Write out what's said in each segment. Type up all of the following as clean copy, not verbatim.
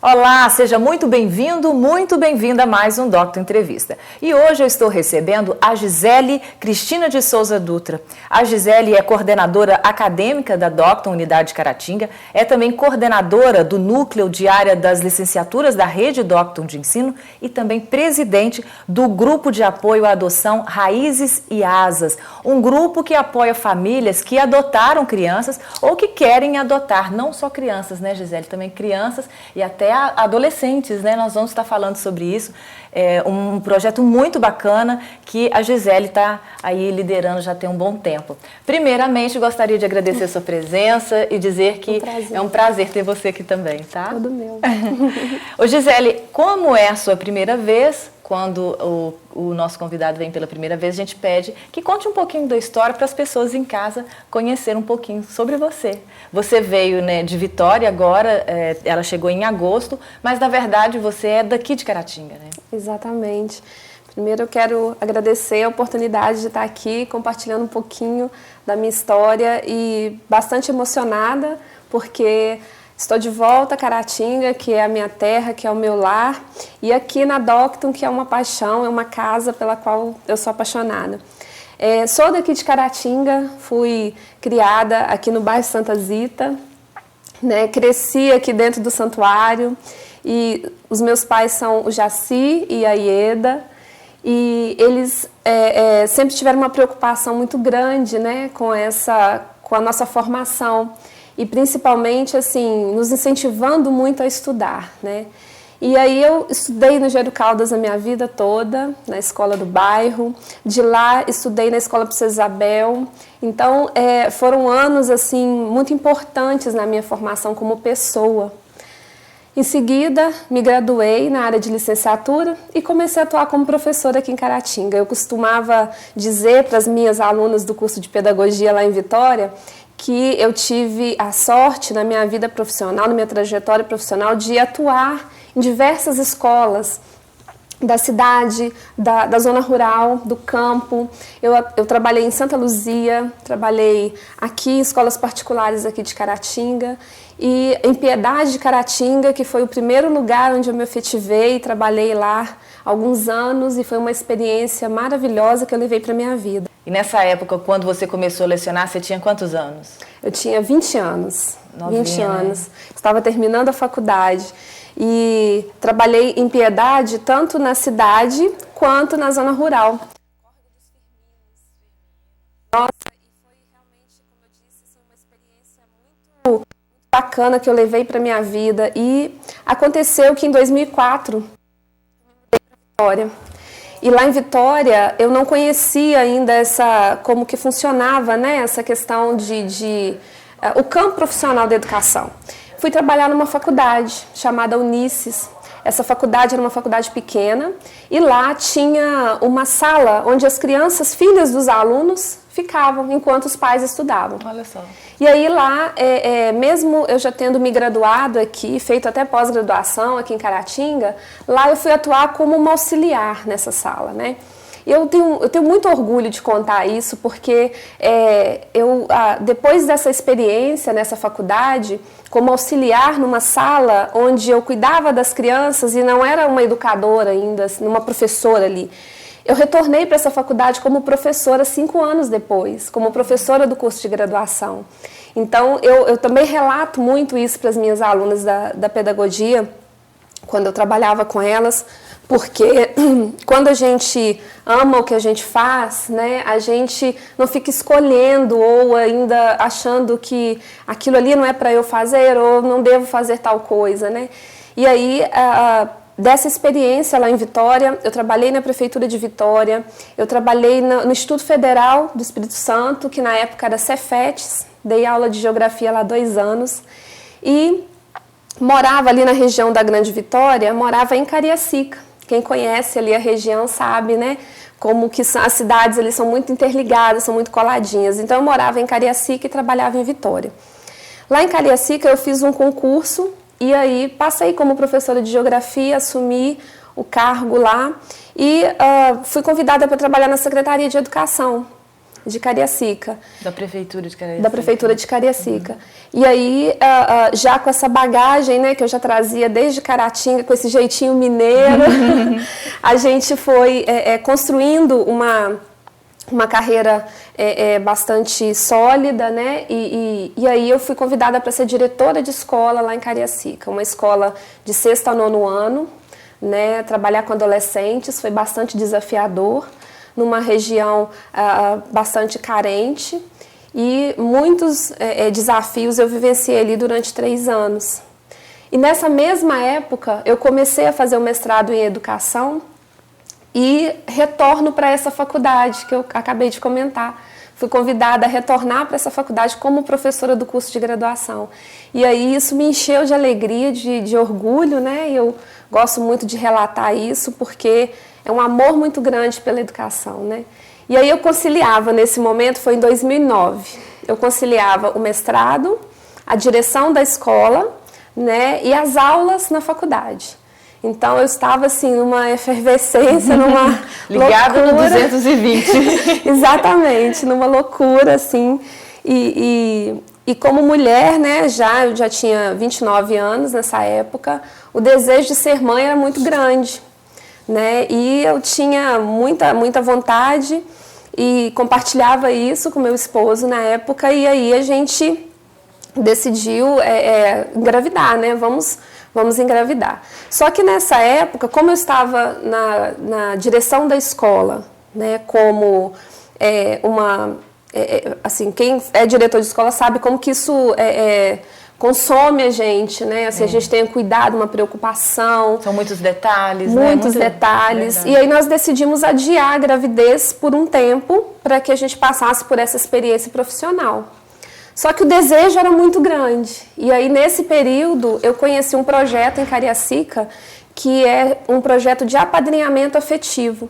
Olá, seja muito bem-vindo, muito bem-vinda a mais um Doctor Entrevista. E hoje eu estou recebendo a Gisele Cristina de Souza Dutra. A Gisele é coordenadora acadêmica da Doctor Unidade Caratinga, é também coordenadora do Núcleo de Área das Licenciaturas da Rede Doctor de Ensino e também presidente do Grupo de Apoio à Adoção Raízes e Asas, um grupo que apoia famílias que adotaram crianças ou que querem adotar, não só crianças, né, Gisele? Também crianças e até adolescentes, né? Nós vamos estar falando sobre isso. É um projeto muito bacana que a Gisele está aí liderando já tem um bom tempo. Primeiramente, gostaria de agradecer a sua presença e dizer que é um prazer ter você aqui também, tá? Todo meu. Ô Gisele, como é a sua primeira vez? Quando o nosso convidado vem pela primeira vez, a gente pede que conte um pouquinho da história para as pessoas em casa conhecerem um pouquinho sobre você. Você veio, né, de Vitória agora, ela chegou em agosto, mas na verdade você é daqui de Caratinga, né? Exatamente. Primeiro eu quero agradecer a oportunidade de estar aqui compartilhando um pouquinho da minha história e bastante emocionada porque estou de volta a Caratinga, que é a minha terra, que é o meu lar, e aqui na Docton, que é uma paixão, é uma casa pela qual eu sou apaixonada. Sou daqui de Caratinga, fui criada aqui no bairro Santa Zita, né, cresci aqui dentro do santuário, e os meus pais são o Jaci e a Ieda, e eles sempre tiveram uma preocupação muito grande, né, com a nossa formação, e principalmente, assim, nos incentivando muito a estudar, né? E aí eu estudei no Gero Caldas a minha vida toda, na escola do bairro. De lá, estudei na escola Princesa Isabel. Então, foram anos, assim, muito importantes na minha formação como pessoa. Em seguida, me graduei na área de licenciatura e comecei a atuar como professora aqui em Caratinga. Eu costumava dizer para as minhas alunas do curso de pedagogia lá em Vitória que eu tive a sorte na minha vida profissional, na minha trajetória profissional, de atuar em diversas escolas da cidade, da zona rural, do campo. Eu trabalhei em Santa Luzia, trabalhei aqui em escolas particulares aqui de Caratinga e em Piedade de Caratinga, que foi o primeiro lugar onde eu me efetivei e trabalhei lá alguns anos e foi uma experiência maravilhosa que eu levei para a minha vida. E nessa época, quando você começou a lecionar, você tinha quantos anos? Eu tinha 20 anos. Novinha, 20 anos. Né? Estava terminando a faculdade. E trabalhei em Piedade, tanto na cidade quanto na zona rural. Nossa, e foi realmente, como eu disse, uma experiência muito bacana que eu levei para a minha vida. E aconteceu que em 2004, eu me mudei para Vitória. E lá em Vitória, eu não conhecia ainda como que funcionava, né, essa questão o campo profissional da educação. Fui trabalhar numa faculdade chamada Unisses. Essa faculdade era uma faculdade pequena e lá tinha uma sala onde as crianças, filhas dos alunos, ficavam enquanto os pais estudavam. Olha só. E aí lá, mesmo eu já tendo me graduado aqui, feito até pós-graduação aqui em Caratinga, lá eu fui atuar como uma auxiliar nessa sala, né? E eu tenho muito orgulho de contar isso, porque depois dessa experiência nessa faculdade, como auxiliar numa sala onde eu cuidava das crianças e não era uma educadora ainda, uma professora ali, eu retornei para essa faculdade como professora 5 anos depois, como professora do curso de graduação. Então, eu também relato muito isso para as minhas alunas da pedagogia, quando eu trabalhava com elas, porque quando a gente ama o que a gente faz, né, a gente não fica escolhendo ou ainda achando que aquilo ali não é para eu fazer ou não devo fazer tal coisa, né? E aí, dessa experiência lá em Vitória, eu trabalhei na Prefeitura de Vitória, eu trabalhei no Instituto Federal do Espírito Santo, que na época era Cefetes, dei aula de geografia lá 2 anos, e morava ali na região da Grande Vitória, morava em Cariacica. Quem conhece ali a região sabe, né, como que as cidades ali são muito interligadas, são muito coladinhas. Então eu morava em Cariacica e trabalhava em Vitória. Lá em Cariacica eu fiz um concurso e aí passei como professora de geografia, assumi o cargo lá e fui convidada para trabalhar na Secretaria de Educação. de Cariacica. Da Prefeitura de Cariacica. Da Prefeitura de Cariacica. E aí, já com essa bagagem, né, que eu já trazia desde Caratinga, com esse jeitinho mineiro, a gente foi construindo uma carreira bastante sólida, né? E aí eu fui convidada para ser diretora de escola lá em Cariacica, uma escola de 6º a 9º ano, né? Trabalhar com adolescentes foi bastante desafiador, numa região bastante carente, e muitos desafios eu vivenciei ali durante 3 anos. E nessa mesma época eu comecei a fazer o mestrado em educação e retorno para essa faculdade que eu acabei de comentar. Fui convidada a retornar para essa faculdade como professora do curso de graduação. E aí isso me encheu de alegria, de orgulho, né? E eu gosto muito de relatar isso porque é um amor muito grande pela educação, né? E aí eu conciliava, nesse momento, foi em 2009, eu conciliava o mestrado, a direção da escola, né? E as aulas na faculdade. Então eu estava assim numa efervescência, numa ligado loucura. No 220. Exatamente, numa loucura assim. E como mulher, né, eu já tinha 29 anos nessa época, o desejo de ser mãe era muito grande, né? E eu tinha muita vontade e compartilhava isso com meu esposo na época, e aí a gente decidiu engravidar, né? Vamos engravidar. Só que nessa época, como eu estava na direção da escola, né, como assim, quem é diretor de escola sabe como que isso consome a gente, né? Assim, a gente tem um cuidado, uma preocupação. São muitos detalhes, muitos detalhes. Verdade. E aí nós decidimos adiar a gravidez por um tempo para que a gente passasse por essa experiência profissional. Só que o desejo era muito grande. E aí, nesse período, eu conheci um projeto em Cariacica, que é um projeto de apadrinhamento afetivo,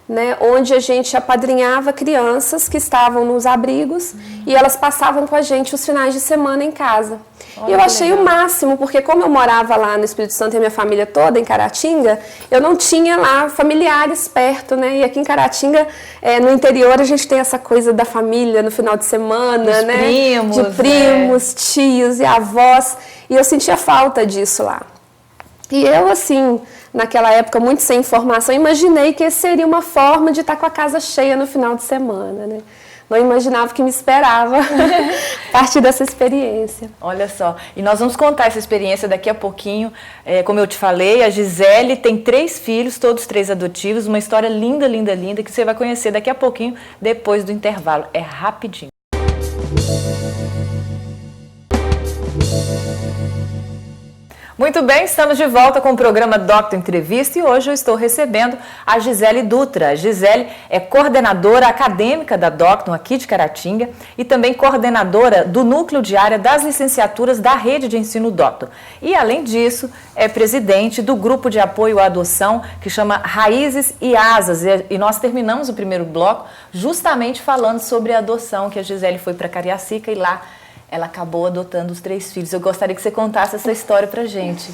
né? Onde a gente apadrinhava crianças que estavam nos abrigos e elas passavam com a gente os finais de semana em casa. Olha, e eu achei legal. O máximo, porque como eu morava lá no Espírito Santo e a minha família toda em Caratinga, eu não tinha lá familiares perto, né? E aqui em Caratinga, no interior, a gente tem essa coisa da família no final de semana, né? Primos, de primos, tios e avós. E eu sentia falta disso lá. E eu, assim, naquela época, muito sem informação, imaginei que essa seria uma forma de estar com a casa cheia no final de semana, né? Não imaginava o que me esperava a partir dessa experiência. Olha só, e nós vamos contar essa experiência daqui a pouquinho. Como eu te falei, a Gisele tem 3 filhos, todos 3 adotivos, uma história linda, linda, linda, que você vai conhecer daqui a pouquinho, depois do intervalo. É rapidinho. Muito bem, estamos de volta com o programa Doctor Entrevista e hoje eu estou recebendo a Gisele Dutra. A Gisele é coordenadora acadêmica da Doctor aqui de Caratinga e também coordenadora do núcleo de área das licenciaturas da rede de ensino Doctor. E além disso, é presidente do grupo de apoio à adoção que chama Raízes e Asas. E nós terminamos o primeiro bloco justamente falando sobre a adoção, que a Gisele foi para Cariacica e lá ela acabou adotando os 3 filhos. Eu gostaria que você contasse essa história pra gente.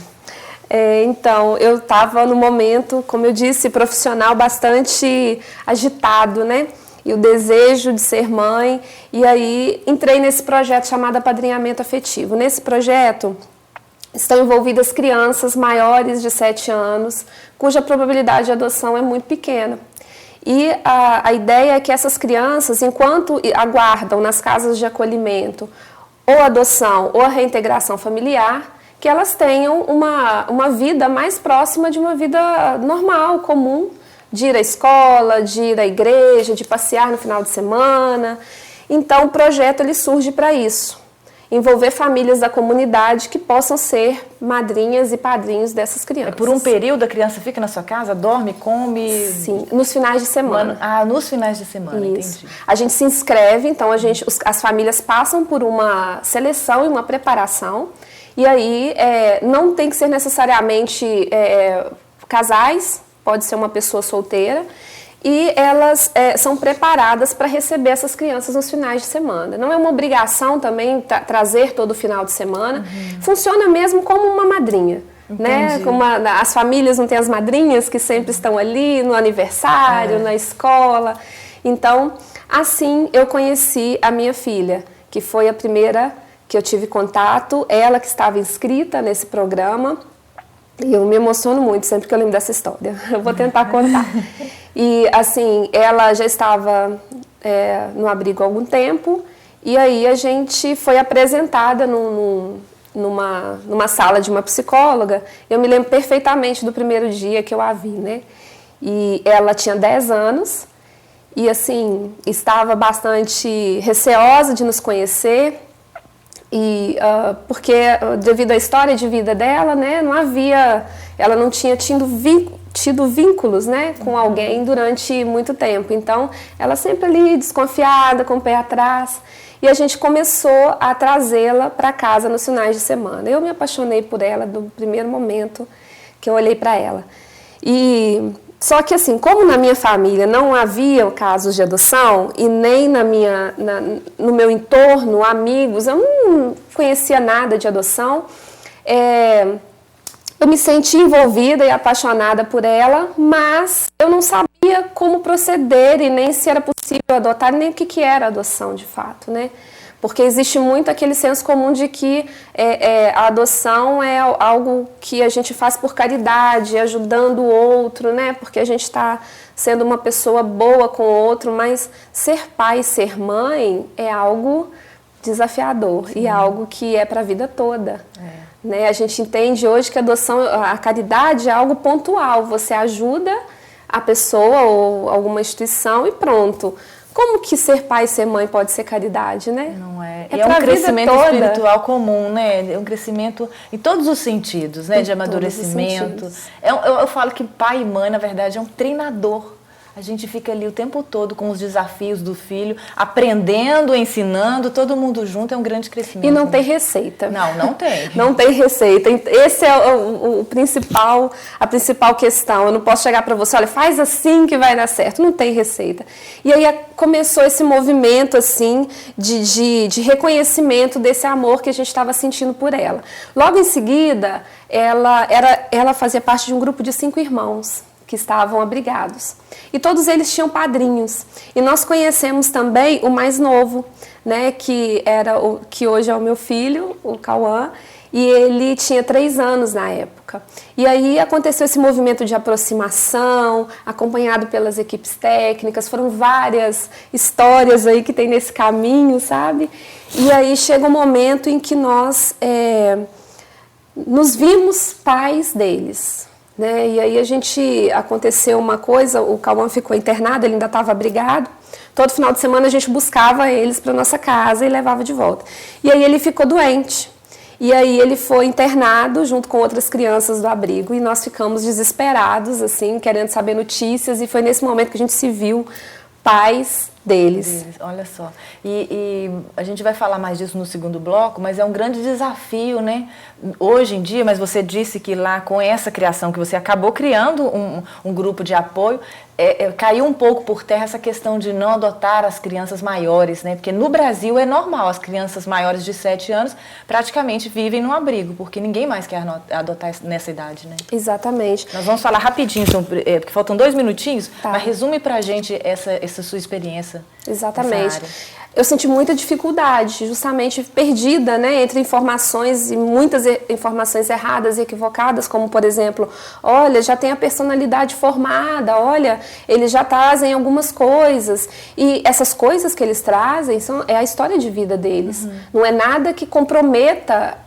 Então, eu estava no momento, como eu disse, profissional bastante agitado, né? E o desejo de ser mãe. E aí, entrei nesse projeto chamado Apadrinhamento Afetivo. Nesse projeto, estão envolvidas crianças maiores de 7 anos, cuja probabilidade de adoção é muito pequena. E a ideia é que essas crianças, enquanto aguardam nas casas de acolhimento ou adoção ou a reintegração familiar, que elas tenham uma vida mais próxima de uma vida normal, comum, de ir à escola, de ir à igreja, de passear no final de semana. Então o projeto ele surge para isso, envolver famílias da comunidade que possam ser madrinhas e padrinhos dessas crianças. Por um período a criança fica na sua casa, dorme, come? Sim, nos finais de semana. Nos finais de semana, isso. Entendi. A gente se inscreve, então as famílias passam por uma seleção e uma preparação, e aí não tem que ser necessariamente casais, pode ser uma pessoa solteira, e elas são preparadas para receber essas crianças nos finais de semana. Não é uma obrigação também trazer todo final de semana. Funciona mesmo como uma madrinha. Né? Como as famílias não têm as madrinhas que sempre estão ali no aniversário, na escola. Então, assim eu conheci a minha filha, que foi a primeira que eu tive contato, ela que estava inscrita nesse programa. E eu me emociono muito sempre que eu lembro dessa história. Eu vou tentar contar. E, assim, ela já estava no abrigo há algum tempo, e aí a gente foi apresentada numa sala de uma psicóloga. Eu me lembro perfeitamente do primeiro dia que eu a vi, né? E ela tinha 10 anos e, assim, estava bastante receosa de nos conhecer. E porque devido à história de vida dela, né, ela não tinha tido vínculos, né, com alguém durante muito tempo. Então, ela sempre ali desconfiada, com o pé atrás. E a gente começou a trazê-la para casa nos finais de semana. Eu me apaixonei por ela do primeiro momento que eu olhei para ela. Só que, assim, como na minha família não havia casos de adoção e nem no meu entorno, amigos, eu não conhecia nada de adoção, eu me senti envolvida e apaixonada por ela, mas eu não sabia como proceder e nem se era possível adotar, nem o que era adoção de fato, né? Porque existe muito aquele senso comum de que a adoção é algo que a gente faz por caridade, ajudando o outro, né? Porque a gente está sendo uma pessoa boa com o outro, mas ser pai e ser mãe é algo desafiador. Sim. E é algo que é para a vida toda. Né? A gente entende hoje que a adoção, a caridade é algo pontual. Você ajuda a pessoa ou alguma instituição e pronto. Como que ser pai e ser mãe pode ser caridade, né? Não é. É um crescimento espiritual comum, né? É um crescimento em todos os sentidos, né? De amadurecimento. Eu falo que pai e mãe, na verdade, é um treinador. A gente fica ali o tempo todo com os desafios do filho, aprendendo, ensinando, todo mundo junto, é um grande crescimento. E não tem receita. Não tem. Não tem receita. Esse é a principal questão. Eu não posso chegar para você, olha, faz assim que vai dar certo. Não tem receita. E aí começou esse movimento, assim, de reconhecimento desse amor que a gente estava sentindo por ela. Logo em seguida, ela fazia parte de um grupo de 5 irmãos que estavam abrigados. E todos eles tinham padrinhos. E nós conhecemos também o mais novo, né, que hoje é o meu filho, o Cauã, e ele tinha 3 anos na época. E aí aconteceu esse movimento de aproximação, acompanhado pelas equipes técnicas, foram várias histórias aí que tem nesse caminho, sabe? E aí chega um momento em que nós nos vimos pais deles. Né? E aí aconteceu uma coisa, o Cauã ficou internado, ele ainda estava abrigado. Todo final de semana a gente buscava eles para nossa casa e levava de volta. E aí ele ficou doente. E aí ele foi internado junto com outras crianças do abrigo e nós ficamos desesperados, assim, querendo saber notícias. E foi nesse momento que a gente se viu pais deles. Olha só. E a gente vai falar mais disso no segundo bloco, mas é um grande desafio, né? Hoje em dia, mas você disse que lá com essa criação que você acabou criando um grupo de apoio, caiu um pouco por terra essa questão de não adotar as crianças maiores, né? Porque no Brasil é normal, as crianças maiores de 7 anos praticamente vivem no abrigo, porque ninguém mais quer adotar nessa idade, né? Exatamente. Nós vamos falar rapidinho, porque faltam 2 minutinhos, tá. Mas resume pra gente essa sua experiência. Exatamente. Eu senti muita dificuldade, justamente perdida, né, entre informações e muitas informações erradas e equivocadas, como, por exemplo, olha, já tem a personalidade formada, olha, eles já trazem algumas coisas. E essas coisas que eles trazem é a história de vida deles. Uhum. Não é nada que comprometa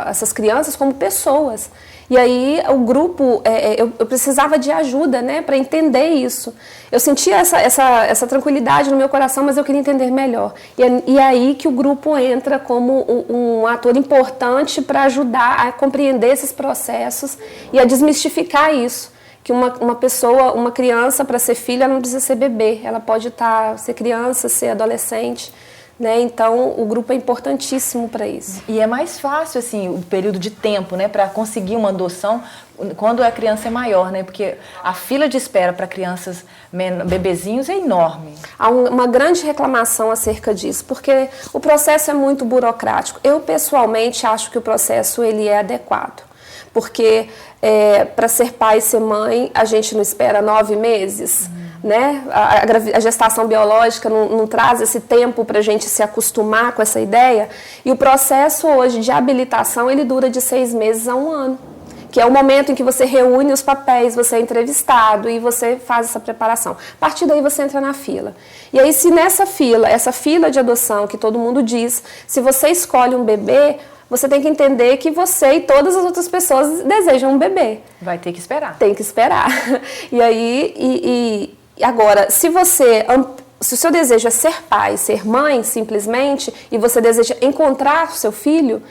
essas crianças como pessoas. E aí o grupo, eu precisava de ajuda, né, para entender isso. Eu sentia essa tranquilidade no meu coração, mas eu queria entender melhor. E é aí que o grupo entra como um ator importante para ajudar a compreender esses processos e a desmistificar isso. Que uma criança, para ser filha, ela não precisa ser bebê. Ela pode ser criança, ser adolescente. Né? Então, o grupo é importantíssimo para isso. E é mais fácil, assim, o período de tempo, né, para conseguir uma adoção quando a criança é maior, né? Porque a fila de espera para crianças, bebezinhos, é enorme. Há uma grande reclamação acerca disso, porque o processo é muito burocrático. Eu, pessoalmente, acho que o processo ele é adequado. Porque para ser pai e ser mãe, a gente não espera 9 meses. né? A gestação biológica não traz esse tempo para a gente se acostumar com essa ideia. E o processo hoje de habilitação, ele dura de 6 meses a 1 ano. Que é o momento em que você reúne os papéis, você é entrevistado e você faz essa preparação. A partir daí você entra na fila. E aí se nessa fila, essa fila de adoção que todo mundo diz, se você escolhe um bebê, você tem que entender que você e todas as outras pessoas desejam um bebê. Vai ter que esperar. Tem que esperar. E aí, agora, se o seu desejo é ser pai, ser mãe, simplesmente, e você deseja encontrar o seu filho,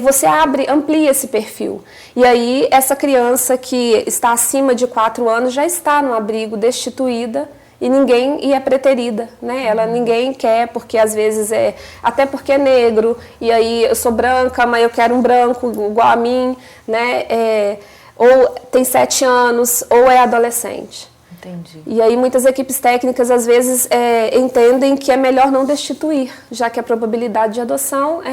você amplia esse perfil. E aí, essa criança que está acima de 4 anos já está no abrigo, destituída, e é preterida, né? Ninguém quer, porque às vezes até porque é negro, e aí eu sou branca, mas eu quero um branco igual a mim, né? Ou tem 7 anos, ou é adolescente. Entendi. E aí muitas equipes técnicas às vezes entendem que é melhor não destituir, já que a probabilidade de adoção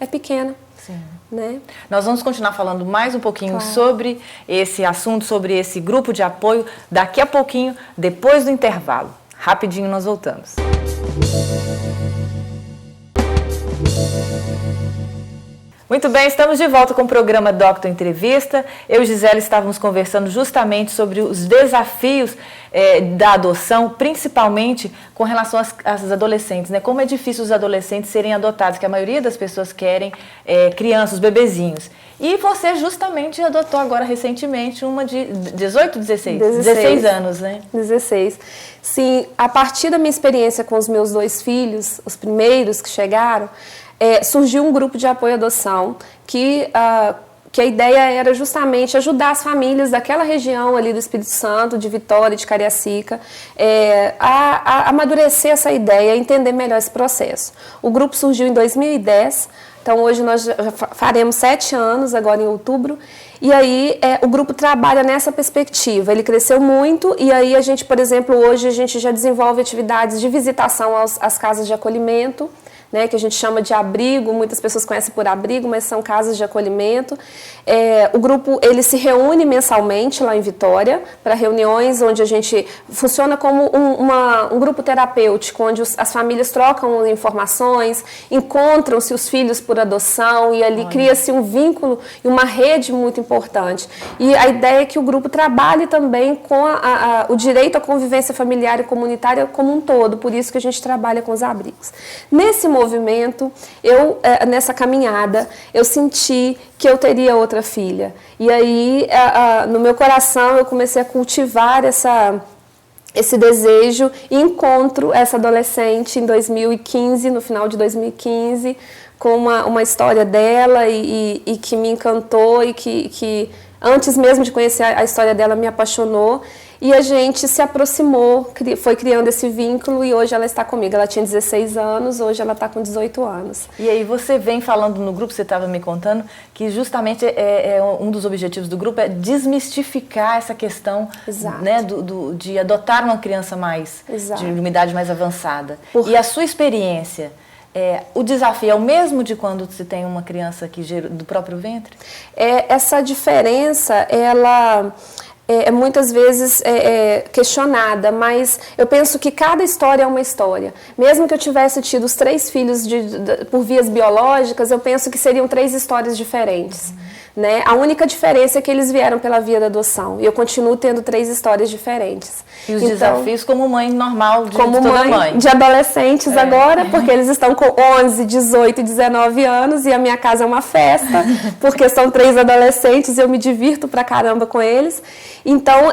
é pequena. Sim. Né? Nós vamos continuar falando mais um pouquinho Claro. sobre esse assunto, sobre esse grupo de apoio, daqui a pouquinho, depois do intervalo. Rapidinho nós voltamos. Muito bem, estamos de volta com o programa Doctor Entrevista. Eu e Gisele estávamos conversando justamente sobre os desafios da adoção, principalmente com relação às adolescentes, né? Como é difícil os adolescentes serem adotados, que a maioria das pessoas querem crianças, bebezinhos. E você justamente adotou agora recentemente uma de 18, 16? 16 anos, né? 16. Sim, a partir da minha experiência com os meus 2 filhos, os primeiros que chegaram, surgiu um grupo de apoio à adoção que a ideia era justamente ajudar as famílias daquela região ali do Espírito Santo, de Vitória, de Cariacica, a amadurecer essa ideia, a entender melhor esse processo. O grupo surgiu em 2010, então hoje nós já faremos 7 anos, agora em outubro, e aí o grupo trabalha nessa perspectiva. Ele cresceu muito e aí a gente, por exemplo, hoje a gente já desenvolve atividades de visitação às casas de acolhimento, né, que a gente chama de abrigo, muitas pessoas conhecem por abrigo, mas são casas de acolhimento. O grupo ele se reúne mensalmente lá em Vitória, para reuniões onde a gente funciona como um grupo terapêutico, onde as famílias trocam informações, encontram-se os filhos por adoção, e ali cria-se um vínculo e uma rede muito importante. E a ideia é que o grupo trabalhe também com o direito à convivência familiar e comunitária como um todo, por isso que a gente trabalha com os abrigos. Nesse movimento, nessa caminhada, eu senti que eu teria outra filha. E aí, no meu coração, eu comecei a cultivar esse desejo e encontro essa adolescente em 2015, no final de 2015, com uma história dela e que me encantou e que antes mesmo de conhecer a história dela me apaixonou. E a gente se aproximou, foi criando esse vínculo e hoje ela está comigo. Ela tinha 16 anos, hoje ela está com 18 anos. E aí você vem falando no grupo, você estava me contando, que justamente um dos objetivos do grupo é desmistificar essa questão, né, de adotar uma criança de uma idade mais avançada. E a sua experiência, o desafio é o mesmo de quando se tem uma criança do próprio ventre? Essa diferença, ela muitas vezes questionada, mas eu penso que cada história é uma história. Mesmo que eu tivesse tido os 3 filhos por vias biológicas, eu penso que seriam 3 histórias diferentes. Né? A única diferença é que eles vieram pela via da adoção. E eu continuo tendo 3 histórias diferentes. E os desafios como mãe normal de toda mãe. De adolescentes agora, porque eles estão com 11, 18 e 19 anos e a minha casa é uma festa, porque são 3 adolescentes e eu me divirto pra caramba com eles. Então,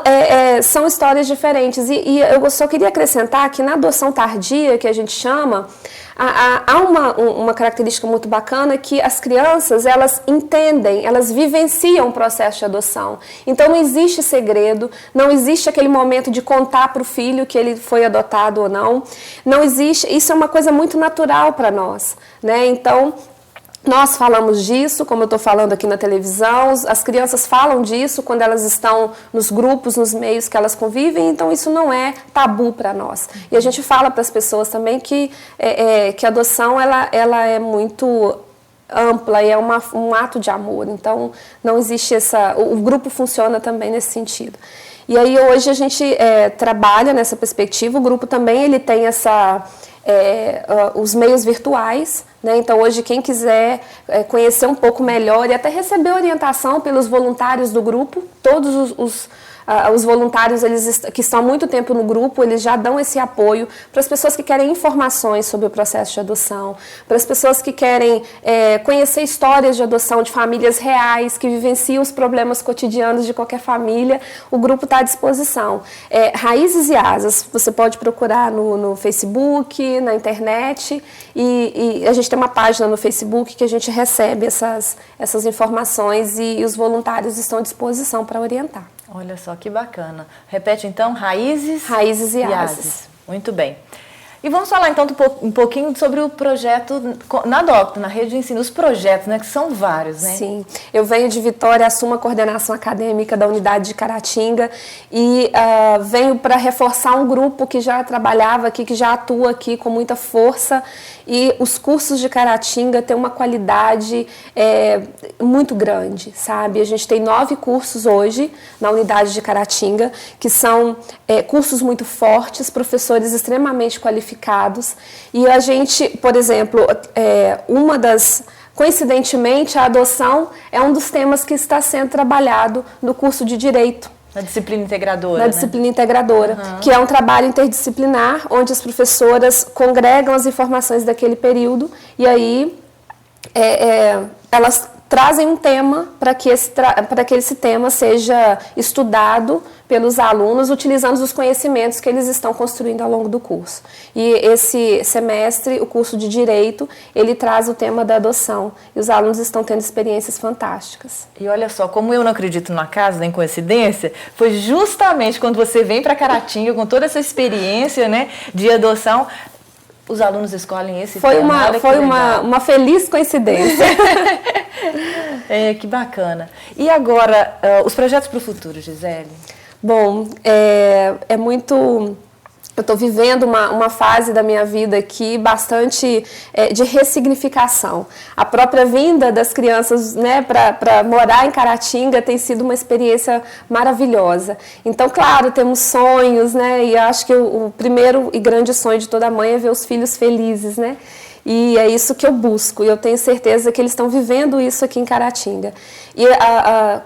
são histórias diferentes. E eu só queria acrescentar que na adoção tardia, que a gente chama, há uma característica muito bacana que as crianças, elas entendem, elas vivenciam o processo de adoção. Então não existe segredo, não existe aquele momento de contar para o filho que ele foi adotado ou não. Não existe, isso é uma coisa muito natural para nós, né? Então, nós falamos disso, como eu estou falando aqui na televisão, as crianças falam disso quando elas estão nos grupos, nos meios que elas convivem, então isso não é tabu para nós. E a gente fala para as pessoas também que a adoção ela é muito ampla e é um ato de amor. Então, não existe o grupo funciona também nesse sentido. E aí, hoje, a gente trabalha nessa perspectiva. O grupo também ele tem os meios virtuais, né? Então, hoje, quem quiser conhecer um pouco melhor e até receber orientação pelos voluntários do grupo, todos os voluntários que estão há muito tempo no grupo, eles já dão esse apoio para as pessoas que querem informações sobre o processo de adoção, para as pessoas que querem conhecer histórias de adoção de famílias reais, que vivenciam os problemas cotidianos de qualquer família, o grupo está à disposição. Raízes e Asas, você pode procurar no Facebook, na internet, e a gente tem uma página no Facebook que a gente recebe essas informações e os voluntários estão à disposição para orientar. Olha só que bacana. Repete então, Raízes e Asas. Muito bem. E vamos falar então um pouquinho sobre o projeto na Docto, na rede de ensino, os projetos, né, que são vários, né? Sim, eu venho de Vitória, assumo a coordenação acadêmica da unidade de Caratinga e venho para reforçar um grupo que já trabalhava aqui, que já atua aqui com muita força, e os cursos de Caratinga têm uma qualidade muito grande, sabe? A gente tem 9 cursos hoje na unidade de Caratinga, que são cursos muito fortes, professores extremamente qualificados, e a gente, por exemplo, coincidentemente, a adoção é um dos temas que está sendo trabalhado no curso de Direito. Na disciplina integradora, Na disciplina integradora, que é um trabalho interdisciplinar, onde as professoras congregam as informações daquele período e aí elas trazem um tema para que esse tema seja estudado pelos alunos, utilizando os conhecimentos que eles estão construindo ao longo do curso. E esse semestre, o curso de Direito, ele traz o tema da adoção. E os alunos estão tendo experiências fantásticas. E olha só, como eu não acredito no acaso, nem coincidência, foi justamente quando você vem para Caratinga com toda essa experiência, né, de adoção, os alunos escolhem esse tema. Foi uma feliz coincidência. Que bacana. E agora, os projetos para o futuro, Gisele? Bom, eu estou vivendo uma fase da minha vida aqui bastante de ressignificação. A própria vinda das crianças, né, para morar em Caratinga tem sido uma experiência maravilhosa. Então, claro, temos sonhos, né, e acho que o primeiro e grande sonho de toda mãe é ver os filhos felizes, né? E é isso que eu busco, e eu tenho certeza que eles estão vivendo isso aqui em Caratinga. E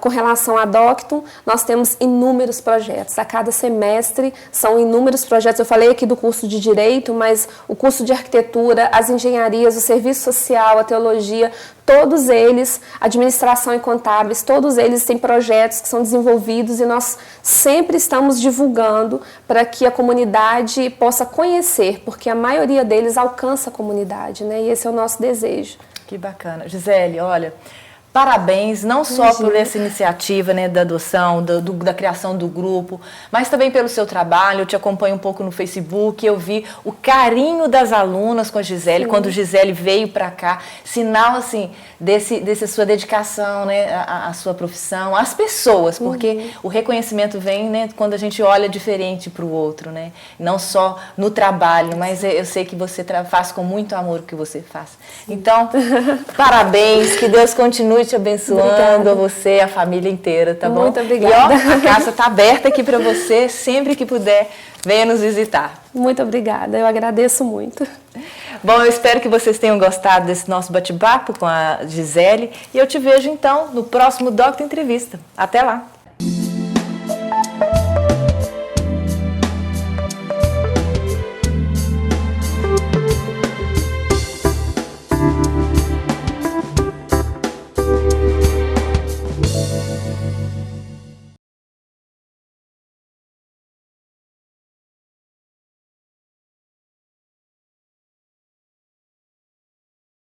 com relação à Docto, nós temos inúmeros projetos. A cada semestre são inúmeros projetos. Eu falei aqui do curso de Direito, mas o curso de Arquitetura, as engenharias, o serviço social, a teologia, todos eles, administração e contábeis, todos eles têm projetos que são desenvolvidos e nós sempre estamos divulgando para que a comunidade possa conhecer, porque a maioria deles alcança a comunidade, né? E esse é o nosso desejo. Que bacana. Gisele, olha, parabéns, não só por essa iniciativa, né, da adoção, da criação do grupo, mas também pelo seu trabalho. Eu te acompanho um pouco no Facebook, eu vi o carinho das alunas com a Gisele, quando a Gisele veio para cá, sinal, assim, dessa sua dedicação, né, à sua profissão, às pessoas, porque o reconhecimento vem, né, quando a gente olha diferente para o outro, né, não só no trabalho, mas eu sei que você faz com muito amor o que você faz. Então, parabéns, que Deus continue te abençoando. Obrigada. A você, a família inteira, tá bom? Muito obrigada. E ó, a casa tá aberta aqui para você, sempre que puder, venha nos visitar. Muito obrigada, eu agradeço muito. Bom, eu espero que vocês tenham gostado desse nosso bate-papo com a Gisele e eu te vejo então no próximo Docto Entrevista. Até lá!